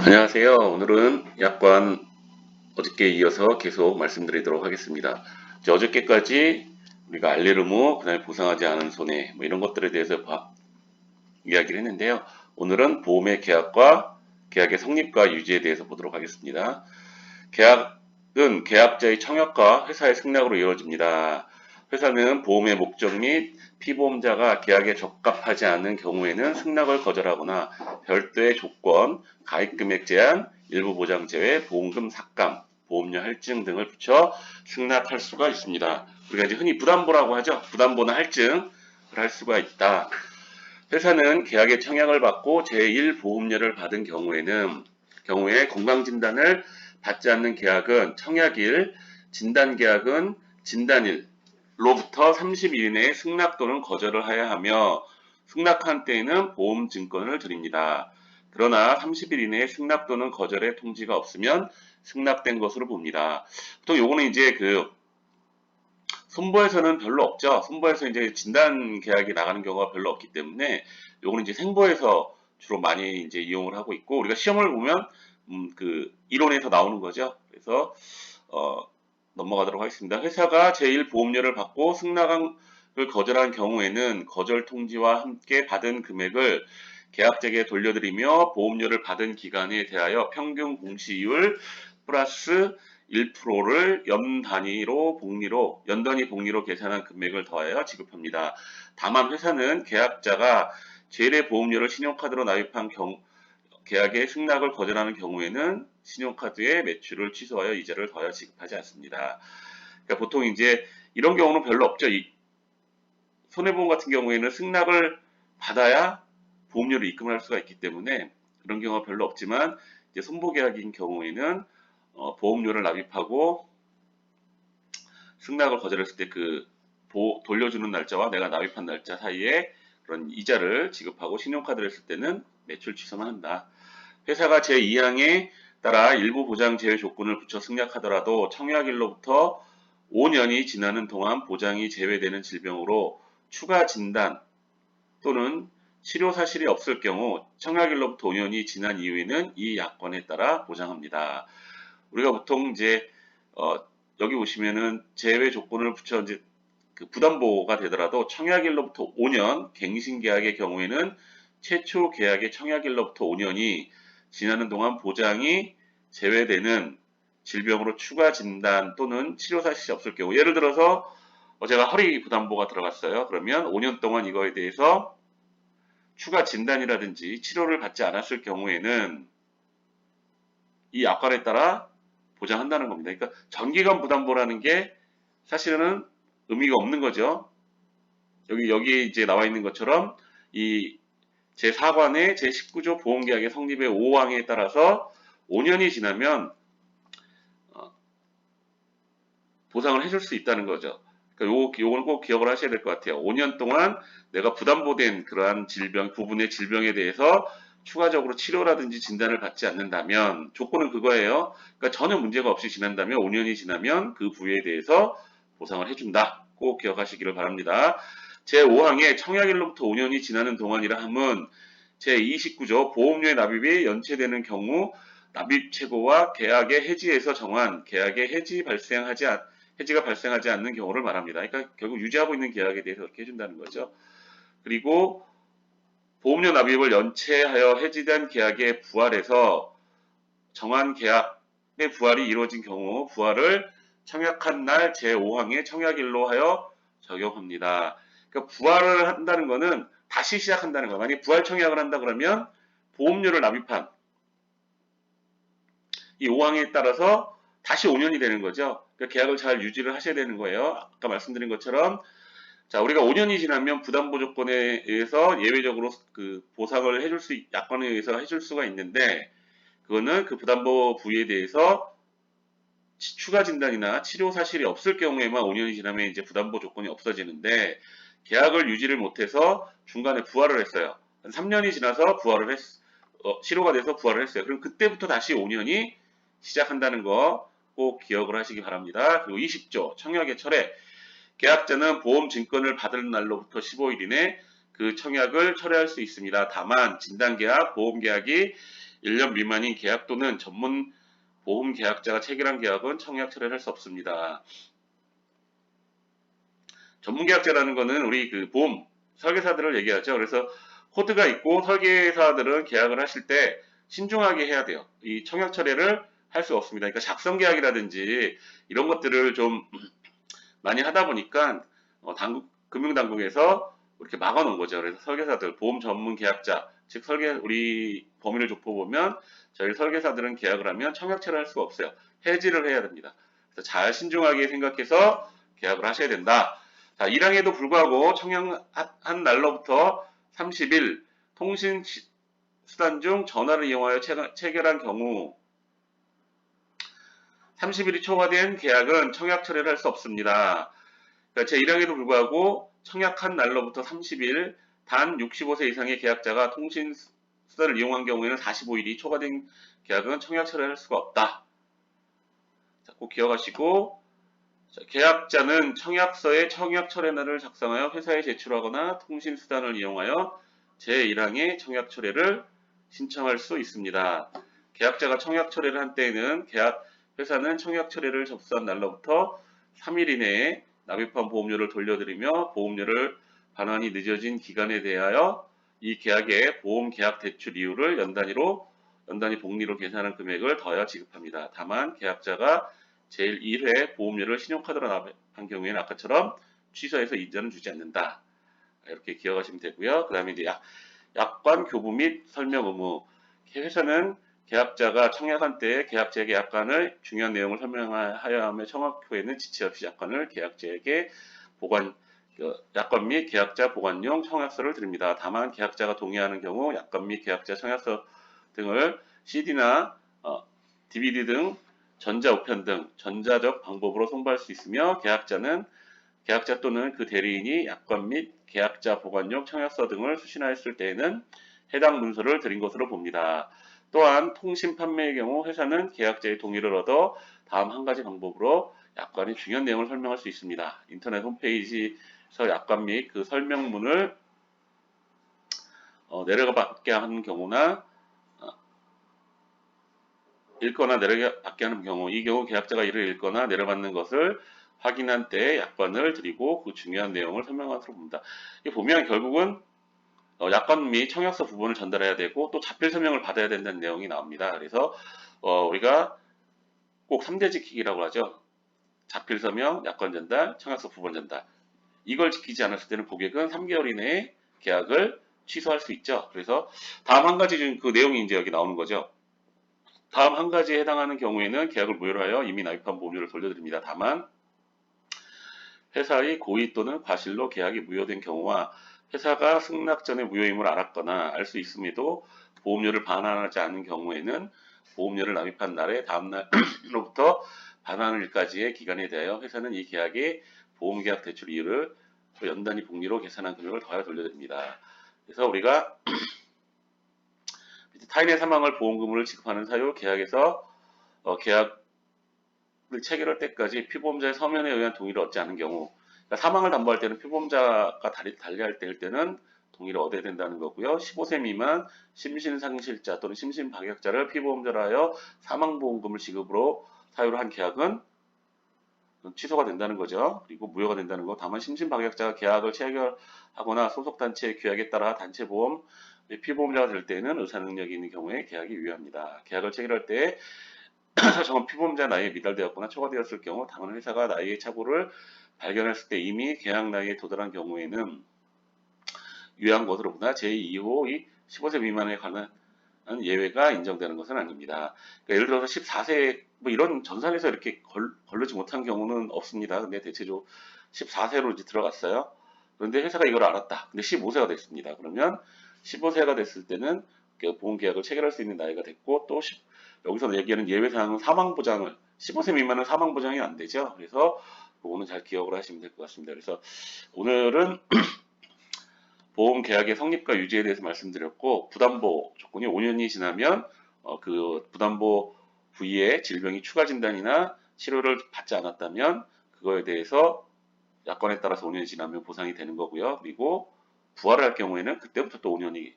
안녕하세요. 오늘은 약관 어저께 이어서 계속 말씀드리도록 하겠습니다. 어저께까지 우리가 알레르모, 그다음에 보상하지 않은 손해 뭐 이런 것들에 대해서 이야기를 했는데요. 오늘은 보험의 계약과 계약의 성립과 유지에 대해서 보도록 하겠습니다. 계약은 계약자의 청약과 회사의 승낙으로 이루어집니다. 회사는 보험의 목적 및 피보험자가 계약에 적합하지 않은 경우에는 승낙을 거절하거나 별도의 조건, 가입금액 제한, 일부 보장 제외, 보험금 삭감, 보험료 할증 등을 붙여 승낙할 수가 있습니다. 우리가 이제 흔히 부담보라고 하죠. 부담보나 할증을 할 수가 있다. 회사는 계약의 청약을 받고 제1보험료를 받은 경우에 건강진단을 받지 않는 계약은 청약일, 진단계약은 진단일로부터 30일 이내에 승낙 또는 거절을 해야 하며 승낙한 때에는 보험증권을 드립니다. 그러나 30일 이내에 승낙 또는 거절의 통지가 없으면 승낙된 것으로 봅니다. 보통 요거는 이제 손보에서는 별로 없죠. 손보에서 이제 진단 계약이 나가는 경우가 별로 없기 때문에 요거는 이제 생보에서 주로 많이 이제 이용을 하고 있고 우리가 시험을 보면 이론에서 나오는 거죠. 그래서 어, 넘어가도록 하겠습니다. 회사가 제1보험료를 받고 승낙을 거절한 경우에는 거절 통지와 함께 받은 금액을 계약자에게 돌려드리며 보험료를 받은 기간에 대하여 평균 공시이율 플러스 1%를 연 단위 복리로 계산한 금액을 더하여 지급합니다. 다만 회사는 계약자가 제1의 보험료를 신용카드로 납입한 계약의 승낙을 거절하는 경우에는 신용카드의 매출을 취소하여 이자를 더하여 지급하지 않습니다. 그러니까 보통 이제 이런 경우는 별로 없죠. 손해보험 같은 경우에는 승낙을 받아야 보험료를 입금을 할 수가 있기 때문에 그런 경우가 별로 없지만 이제 손보계약인 경우에는 보험료를 납입하고 승낙을 거절했을 때 돌려주는 날짜와 내가 납입한 날짜 사이에 그런 이자를 지급하고 신용카드를 했을 때는 매출 취소만 한다. 회사가 제2항에 따라 일부 보장 제외 조건을 붙여 승낙하더라도 청약일로부터 5년이 지나는 동안 보장이 제외되는 질병으로 추가 진단 또는 치료 사실이 없을 경우 청약일로부터 5년이 지난 이후에는 이 약관에 따라 보장합니다. 우리가 보통 이제 여기 보시면은 제외 조건을 붙여 이제 부담보가 되더라도 청약일로부터 5년 갱신계약의 경우에는 최초 계약의 청약일로부터 5년이 지나는 동안 보장이 제외되는 질병으로 추가 진단 또는 치료 사실이 없을 경우 예를 들어서 제가 허리 부담보가 들어갔어요. 그러면 5년 동안 이거에 대해서 추가 진단이라든지 치료를 받지 않았을 경우에는 이 약관에 따라 보장한다는 겁니다. 그러니까 장기간 부담보라는 게 사실은 의미가 없는 거죠. 여기 이제 나와 있는 것처럼 이 제4관의 제19조 보험계약의 성립의 5항에 따라서 5년이 지나면 보상을 해줄 수 있다는 거죠. 그러니까 요건 꼭 기억을 하셔야 될 것 같아요. 5년 동안 내가 부담보된 그러한 부분의 질병에 대해서 추가적으로 치료라든지 진단을 받지 않는다면 조건은 그거예요. 그러니까 전혀 문제가 없이 지난다면 5년이 지나면 그 부위에 대해서 보상을 해준다. 꼭 기억하시기를 바랍니다. 제5항에 청약일로부터 5년이 지나는 동안이라 함은 제29조 보험료의 납입이 연체되는 경우 납입 최고와 계약의 해지에서 정한 계약의 해지가 발생하지 않는 경우를 말합니다. 그러니까 결국 유지하고 있는 계약에 대해서 그렇게 해준다는 거죠. 그리고 보험료 납입을 연체하여 해지된 계약의 부활에서 정한 계약의 부활이 이루어진 경우 부활을 청약한 날 제5항의 청약일로 하여 적용합니다. 그러니까 부활을 한다는 것은 다시 시작한다는 거예요. 만약에 부활 청약을 한다 그러면 보험료를 납입한 이 5항에 따라서 다시 5년이 되는 거죠. 그러니까 계약을 잘 유지를 하셔야 되는 거예요. 아까 말씀드린 것처럼 자, 우리가 5년이 지나면 부담보 조건에 의해서 예외적으로 보상을 약관에 의해서 해줄 수가 있는데, 그거는 그 부담보 부위에 대해서 추가 진단이나 치료 사실이 없을 경우에만 5년이 지나면 이제 부담보 조건이 없어지는데, 계약을 유지를 못해서 중간에 부활을 했어요. 3년이 지나서 치료가 돼서 부활을 했어요. 그럼 그때부터 다시 5년이 시작한다는 거 꼭 기억을 하시기 바랍니다. 그리고 20조 청약의 철회. 계약자는 보험 증권을 받은 날로부터 15일 이내 그 청약을 철회할 수 있습니다. 다만 진단계약, 보험계약이 1년 미만인 계약 또는 전문 보험 계약자가 체결한 계약은 청약 철회할 수 없습니다. 전문 계약자라는 거는 우리 그 보험 설계사들을 얘기하죠. 그래서 코드가 있고 설계사들은 계약을 하실 때 신중하게 해야 돼요. 이 청약 철회를 할 수 없습니다. 그러니까 작성 계약이라든지 이런 것들을 좀 많이 하다 보니까 금융당국에서 이렇게 막아놓은 거죠. 그래서 설계사들, 보험 전문 계약자, 즉 우리 범위를 좁혀 보면 저희 설계사들은 계약을 하면 청약체를 할 수가 없어요. 해지를 해야 됩니다. 그래서 잘 신중하게 생각해서 계약을 하셔야 된다. 자, 1항에도 불구하고 청약한 날로부터 30일 통신 수단 중 전화를 이용하여 체결한 경우 30일이 초과된 계약은 청약 철회를 할 수 없습니다. 그러니까 제1항에도 불구하고 청약한 날로부터 30일 단 65세 이상의 계약자가 통신 수단을 이용한 경우에는 45일이 초과된 계약은 청약 철회할 수가 없다. 자, 꼭 기억하시고 자, 계약자는 청약서에 청약 철회날을 작성하여 회사에 제출하거나 통신 수단을 이용하여 제1항의 청약 철회를 신청할 수 있습니다. 계약자가 청약 철회를 한 때에는 회사는 청약 철회를 접수한 날로부터 3일 이내에 납입한 보험료를 돌려드리며 보험료를 반환이 늦어진 기간에 대하여 이 계약의 보험 계약 대출 이율을 연단위 복리로 계산한 금액을 더하여 지급합니다. 다만 계약자가 제1회 보험료를 신용카드로 납입한 경우에는 아까처럼 취소해서 이자는 주지 않는다. 이렇게 기억하시면 되고요. 그 다음에 이제 약관 교부 및 설명 의무. 회사는 계약자가 청약한 때에 계약자에게 약관의 중요한 내용을 설명하여야 하며 청약 후에는 지체 없이 약관을 계약자에게 약관 및 계약자 보관용 청약서를 드립니다. 다만 계약자가 동의하는 경우 약관 및 계약자 청약서 등을 CD나 DVD 등 전자우편 등 전자적 방법으로 송부할 수 있으며 계약자 또는 그 대리인이 약관 및 계약자 보관용 청약서 등을 수신하였을 때에는 해당 문서를 드린 것으로 봅니다. 또한 통신 판매의 경우 회사는 계약자의 동의를 얻어 다음 한 가지 방법으로 약관의 중요한 내용을 설명할 수 있습니다. 인터넷 홈페이지에서 약관 및 그 설명문을 내려받게 하는 경우나 읽거나 내려받게 하는 경우, 이 경우 계약자가 이를 읽거나 내려받는 것을 확인한 때에 약관을 드리고 그 중요한 내용을 설명하도록 봅니다. 보면 결국은 약관 및 청약서 부분을 전달해야 되고 또 자필 서명을 받아야 된다는 내용이 나옵니다. 그래서 우리가 꼭 3대 지키기라고 하죠. 자필 서명, 약관 전달, 청약서 부분 전달. 이걸 지키지 않았을 때는 고객은 3개월 이내에 계약을 취소할 수 있죠. 그래서 다음 한 가지 중 그 내용이 이제 여기 나오는 거죠. 다음 한 가지에 해당하는 경우에는 계약을 무효로 하여 이미 납입한 보험료를 돌려드립니다. 다만 회사의 고의 또는 과실로 계약이 무효된 경우와 회사가 승낙 전에 무효임을 알았거나 알 수 있음에도 보험료를 반환하지 않은 경우에는 보험료를 납입한 날의 다음 날로부터 반환일까지의 기간에 대하여 회사는 이 계약의 보험계약 대출 이율을 연단위 복리로 계산한 금액을 더하여 돌려드립니다. 그래서 우리가 타인의 사망을 보험금을 지급하는 사유 계약에서 계약을 체결할 때까지 피보험자의 서면에 의한 동의를 얻지 않은 경우, 그러니까 사망을 담보할 때는 피보험자가 달리할 때는 동의를 얻어야 된다는 거고요. 15세 미만 심신상실자 또는 심신박약자를 피보험자로 하여 사망보험금을 지급으로 사유로 한 계약은 취소가 된다는 거죠. 그리고 무효가 된다는 거. 다만 심신박약자가 계약을 체결하거나 소속단체의 규약에 따라 단체보험 피보험자가 될 때는 의사능력이 있는 경우에 계약이 유효합니다. 계약을 체결할 때 정한 피보험자 나이에 미달되었거나 초과되었을 경우 다른 회사가 나이의 착오를 발견했을 때 이미 계약 나이에 도달한 경우에는 유효한 것으로 보나 제2호 이 15세 미만에 관한 예외가 인정되는 것은 아닙니다. 그러니까 예를 들어서 14세 뭐 이런 전산에서 이렇게 걸르지 못한 경우는 없습니다. 근데 대체적으로 14세로 이제 들어갔어요. 그런데 회사가 이걸 알았다. 근데 15세가 됐습니다. 그러면 15세가 됐을 때는 보험계약을 체결할 수 있는 나이가 됐고 또 여기서 얘기하는 예외사항은 사망보장을 15세 미만은 사망보장이 안 되죠. 그래서 그거는 잘 기억을 하시면 될 것 같습니다. 그래서 오늘은 보험계약의 성립과 유지에 대해서 말씀드렸고 부담보 조건이 5년이 지나면 그 부담보 부위에 질병이 추가 진단이나 치료를 받지 않았다면 그거에 대해서 약관에 따라서 5년이 지나면 보상이 되는 거고요. 그리고 부활할 경우에는 그때부터 또 5년이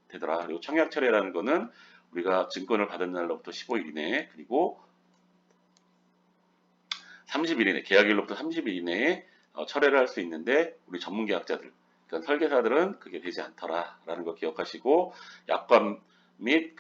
되더라. 그리고 청약 철회라는 거는 우리가 증권을 받은 날로부터 15일 이내에 그리고 30일 이내, 계약일로부터 30일 이내에 철회를 할 수 있는데 우리 전문 계약자들, 그러니까 설계사들은 그게 되지 않더라라는 거 기억하시고 약관 및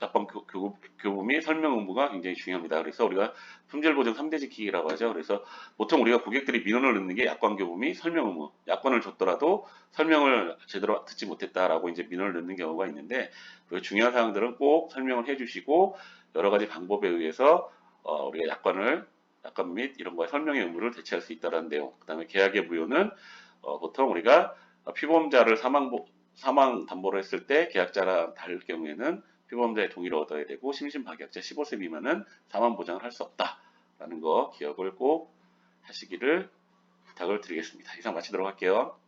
약관 교부 및 설명 의무가 굉장히 중요합니다. 그래서 우리가 품질 보증 3대 지키기라고 하죠. 그래서 보통 우리가 고객들이 민원을 넣는 게 약관 교부 및 설명 의무. 약관을 줬더라도 설명을 제대로 듣지 못했다라고 이제 민원을 넣는 경우가 있는데 그 중요한 사항들은 꼭 설명을 해주시고 여러 가지 방법에 의해서 우리가 약관 및 이런 거에 설명의 의무를 대체할 수 있다는 내용. 그 다음에 계약의 무효는 보통 우리가 피보험자를 사망 담보로 했을 때 계약자랑 다를 경우에는 피보험자의 동의를 얻어야 되고 심신박약자 15세 미만은 사망 보장을 할 수 없다라는 거 기억을 꼭 하시기를 부탁을 드리겠습니다. 이상 마치도록 할게요.